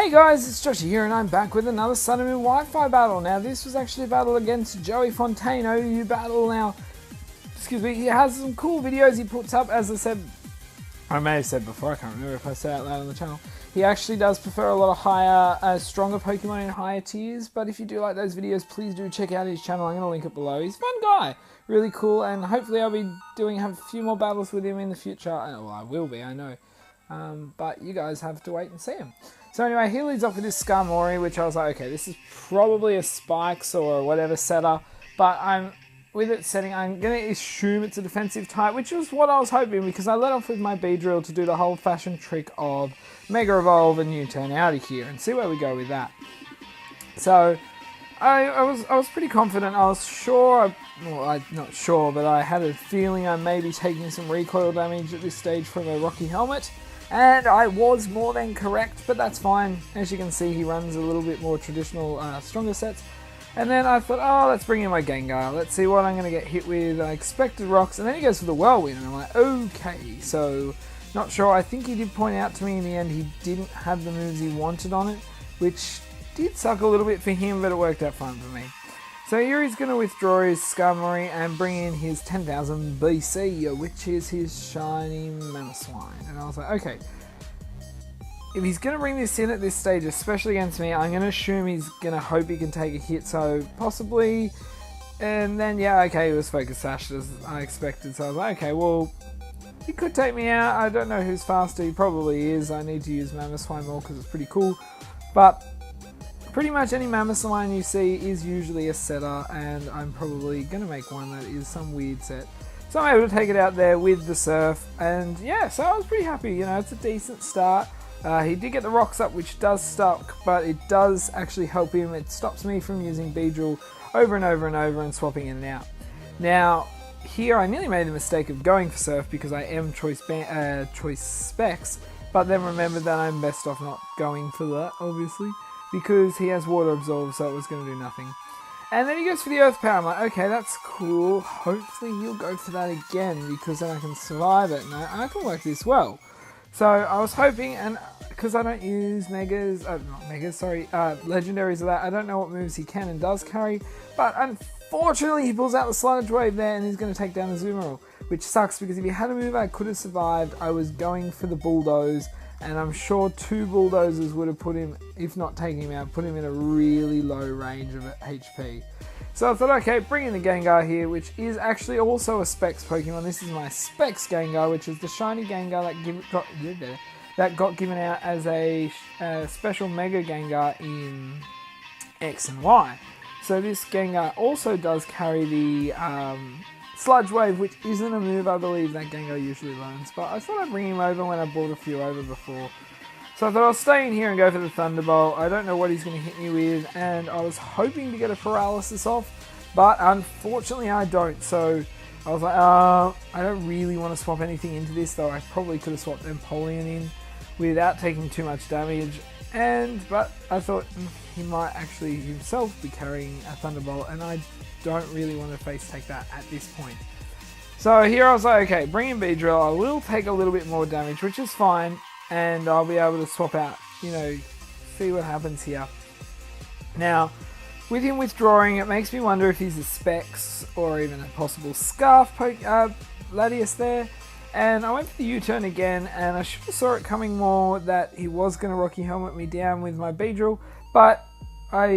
Hey guys, it's Josh here and I'm back with another Sun and Moon Wi-Fi battle. Now this was actually a battle against Joey Fontaine, OU battle. Now, excuse me, he has some cool videos he puts up. As I said, I may have said before, I can't remember if I said it out loud on the channel. He actually does prefer a lot of higher, stronger Pokemon in higher tiers, but if you do like those videos, please do check out his channel. I'm going to link it below. He's a fun guy, really cool, and hopefully I'll be have a few more battles with him in the future. Well, I will be, I know. But you guys have to wait and see him. So anyway, he leads off with this Skarmory, which I was like, okay, this is probably a Spikes or whatever setter, but with it setting, I'm going to assume it's a defensive type, which was what I was hoping, because I let off with my Beedrill to do the whole fashion trick of Mega Evolve and U-turn out of here and see where we go with that. So I was pretty confident. I was sure, not sure, but I had a feeling I may be taking some recoil damage at this stage from a Rocky Helmet. And I was more than correct, but that's fine. As you can see, he runs a little bit more traditional, stronger sets. And then I thought, oh, let's bring in my Gengar. Let's see what I'm going to get hit with. I expected rocks, and then he goes for the Whirlwind, and I'm like, okay. So, not sure. I think he did point out to me in the end he didn't have the moves he wanted on it, which did suck a little bit for him, but it worked out fine for me. So here he's going to withdraw his Skarmory and bring in his 10,000 BC, which is his shiny Mamoswine. And I was like, okay, if he's going to bring this in at this stage, especially against me, I'm going to assume he's going to hope he can take a hit, so possibly. And then, yeah, okay, it was Focus Sash as I expected, so I was like, okay, well, he could take me out. I don't know who's faster, he probably is. I need to use Mamoswine more because it's pretty cool. But pretty much any Mamoswine you see is usually a setter, and I'm probably going to make one that is some weird set. So I'm able to take it out there with the Surf, and yeah, so I was pretty happy. You know, it's a decent start. He did get the rocks up, which does suck, but it does actually help him. It stops me from using Beedrill over and over and over and swapping in and out. Now, here I nearly made the mistake of going for Surf because I am choice Specs, but then remembered that I'm best off not going for that, obviously, because he has Water Absorb, so it was going to do nothing. And then he goes for the Earth Power. I'm like, okay, that's cool. Hopefully he'll go for that again, because then I can survive it, and I can work this well. So I was hoping, and because I don't use Legendaries of that, I don't know what moves he can and does carry, but unfortunately he pulls out the Sludge Wave there, and he's going to take down the Azumarill, which sucks, because if he had a move I could have survived, I was going for the Bulldoze, and I'm sure 2 Bulldozers would have put him, if not taking him out, put him in a really low range of HP. So I thought, okay, bring in the Gengar here, which is actually also a Specs Pokemon. This is my Specs Gengar, which is the shiny Gengar that got given out as a special Mega Gengar in X and Y. So this Gengar also does carry the Sludge Wave, which isn't a move I believe that Gengar usually learns, but I thought I'd bring him over when I brought a few over before. So I thought I'll stay in here and go for the Thunderbolt. I don't know what he's going to hit me with, and I was hoping to get a Paralysis off, but unfortunately I don't. So I was like, I don't really want to swap anything into this, though I probably could have swapped Empoleon in without taking too much damage. But I thought he might actually himself be carrying a Thunderbolt, and I don't really want to face take that at this point. So here I was like, okay, bring in Beedrill. I will take a little bit more damage, which is fine, and I'll be able to swap out, you know, see what happens here. Now, with him withdrawing, it makes me wonder if he's a Specs or even a possible Scarf Latias there. And I went for the U-turn again, and I should have saw it coming more that he was going to Rocky Helmet me down with my Beedrill, but I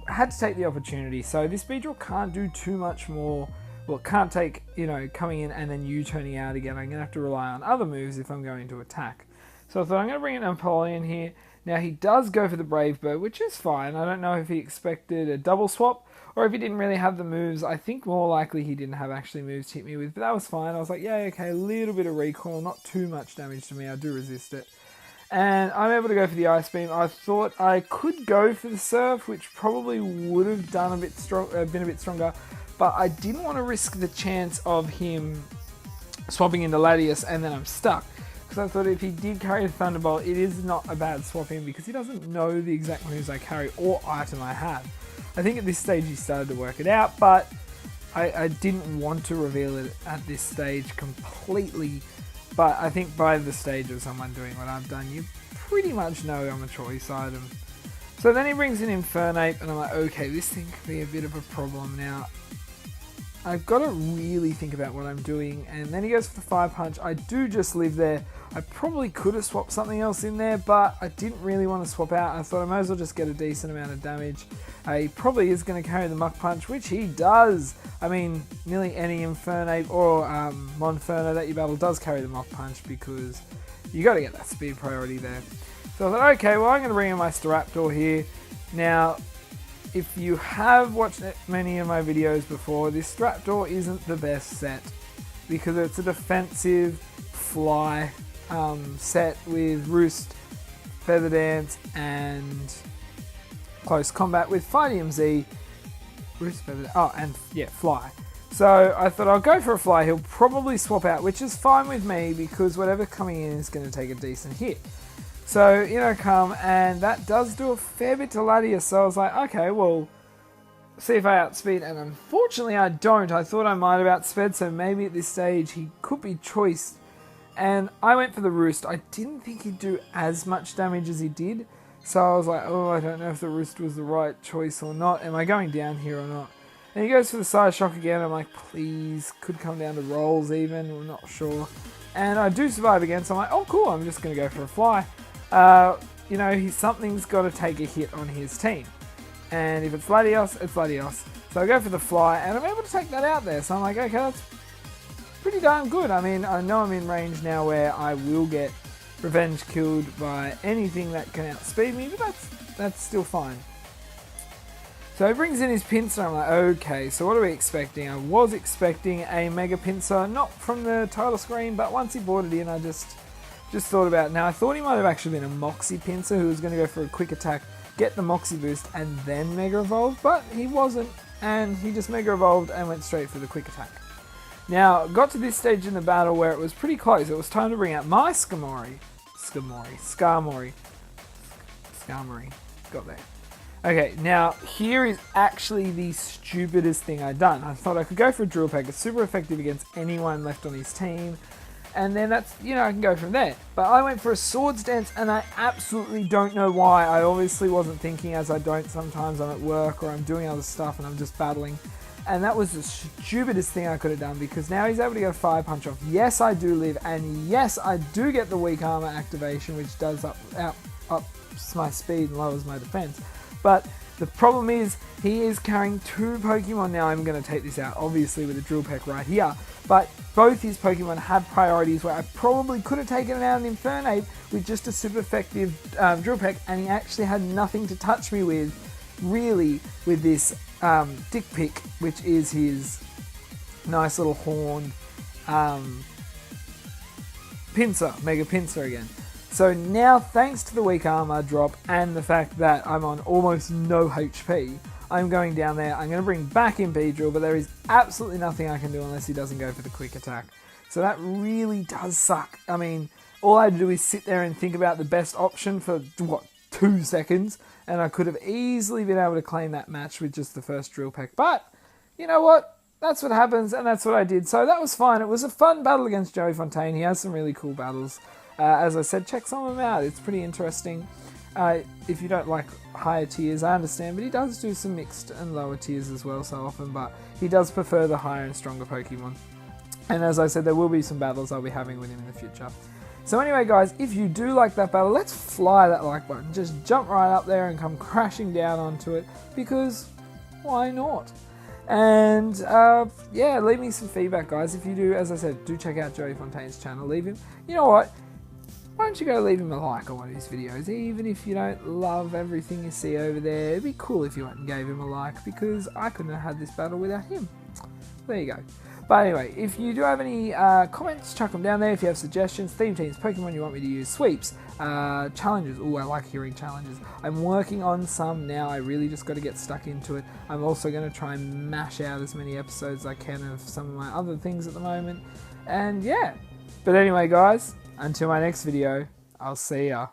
had to take the opportunity. So this Beedrill can't do too much more. Well, it can't take, you know, coming in and then U-turning out again. I'm going to have to rely on other moves if I'm going to attack. So I thought I'm going to bring in Empoleon here. Now he does go for the Brave Bird, which is fine. I don't know if he expected a double swap or if he didn't really have the moves. I think more likely he didn't have actually moves to hit me with, but that was fine. I was like, yeah, okay, a little bit of recoil, not too much damage to me. I do resist it. And I'm able to go for the Ice Beam. I thought I could go for the Surf, which probably would have done been a bit stronger, but I didn't want to risk the chance of him swapping into Latias and then I'm stuck. Because I thought if he did carry a Thunderbolt, it is not a bad swap in because he doesn't know the exact moves I carry or item I have. I think at this stage he started to work it out, but I didn't want to reveal it at this stage completely But I think by the stage of someone doing what I've done, you pretty much know I'm a choice item. So then he brings in Infernape, and I'm like, okay, this thing could be a bit of a problem now. I've got to really think about what I'm doing. And then he goes for the Fire Punch. I do just live there. I probably could have swapped something else in there, but I didn't really want to swap out. I thought I might as well just get a decent amount of damage. He probably is going to carry the Muck Punch, which he does. I mean, nearly any Infernape or Monferno that you battle does carry the Muck Punch, because you got to get that speed priority there. So I thought, okay, well, I'm going to bring in my Staraptor here. Now, if you have watched many of my videos before, this Staraptor isn't the best set, because it's a defensive fly set with Roost, Feather Dance, and Close Combat with Fighting Z. Roost, Feather Dance, oh, and yeah, Fly. So I thought I'll go for a Fly. He'll probably swap out, which is fine with me, because whatever coming in is going to take a decent hit. So in I come, and that does do a fair bit to Latias, so I was like, okay, well, see if I outspeed, and unfortunately I don't. I thought I might have outsped, so maybe at this stage he could be choiced. And I went for the Roost. I didn't think he'd do as much damage as he did, so I was like, oh, I don't know if the Roost was the right choice or not. Am I going down here or not? And he goes for the Side Shock again. I'm like, please, could come down to rolls even, I'm not sure. And I do survive again, so I'm like, oh cool, I'm just going to go for a Fly. You know, something's got to take a hit on his team. And if it's Latios, it's Latios. So I go for the Fly, and I'm able to take that out there. So I'm like, okay, that's pretty darn good. I mean, I know I'm in range now where I will get revenge killed by anything that can outspeed me, but that's still fine. So he brings in his Pinsir. I'm like, okay, so what are we expecting? I was expecting a Mega Pinsir, not from the title screen, but once he brought it in, I just thought about it. Now, I thought he might have actually been a Moxie Pinsir who was going to go for a quick attack, get the Moxie boost, and then Mega Evolve, but he wasn't, and he just Mega Evolved and went straight for the quick attack. Now, got to this stage in the battle where it was pretty close. It was time to bring out my Skarmory. Got there. Okay, now, here is actually the stupidest thing I'd done. I thought I could go for a Drill Peck. It's super effective against anyone left on his team. And then that's, you know, I can go from there. But I went for a Swords Dance, and I absolutely don't know why. I obviously wasn't thinking, as I don't sometimes. I'm at work or I'm doing other stuff and I'm just battling. And that was the stupidest thing I could have done, because now he's able to go Fire Punch off. Yes, I do live, and yes, I do get the Weak Armor activation, which does ups my speed and lowers my defense. But the problem is, he is carrying two Pokemon now. I'm going to take this out, obviously, with a Drill Peck right here. But both his Pokemon had priorities where I probably could have taken it out in Infernape with just a super effective Drill Peck, and he actually had nothing to touch me with, really, with this Dick Pick, which is his nice little horned Pinsir, Mega Pinsir again. So now, thanks to the Weak Armor drop and the fact that I'm on almost no HP, I'm going down there. I'm going to bring back in Beedrill, but there is absolutely nothing I can do unless he doesn't go for the quick attack. So that really does suck. I mean, all I had to do is sit there and think about the best option for, 2 seconds, and I could have easily been able to claim that match with just the first Drill Peck. But, you know what? That's what happens, and that's what I did. So that was fine. It was a fun battle against Joey Fontaine. He has some really cool battles. As I said, check some of them out. It's pretty interesting. If you don't like higher tiers, I understand, but he does do some mixed and lower tiers as well so often, but he does prefer the higher and stronger Pokemon. And as I said, there will be some battles I'll be having with him in the future. So anyway, guys, if you do like that battle, let's fly that like button. Just jump right up there and come crashing down onto it, because why not? And yeah, leave me some feedback, guys. If you do, as I said, do check out Joey Fontaine's channel. Leave him, you know what? Why don't you go leave him a like on one of his videos? Even if you don't love everything you see over there, it'd be cool if you went and gave him a like, because I couldn't have had this battle without him. There you go. But anyway, if you do have any comments, chuck them down there. If you have suggestions, theme teams, Pokemon you want me to use, sweeps, challenges. Oh, I like hearing challenges. I'm working on some now. I really just got to get stuck into it. I'm also going to try and mash out as many episodes as I can of some of my other things at the moment. And yeah. But anyway, guys, until my next video, I'll see ya.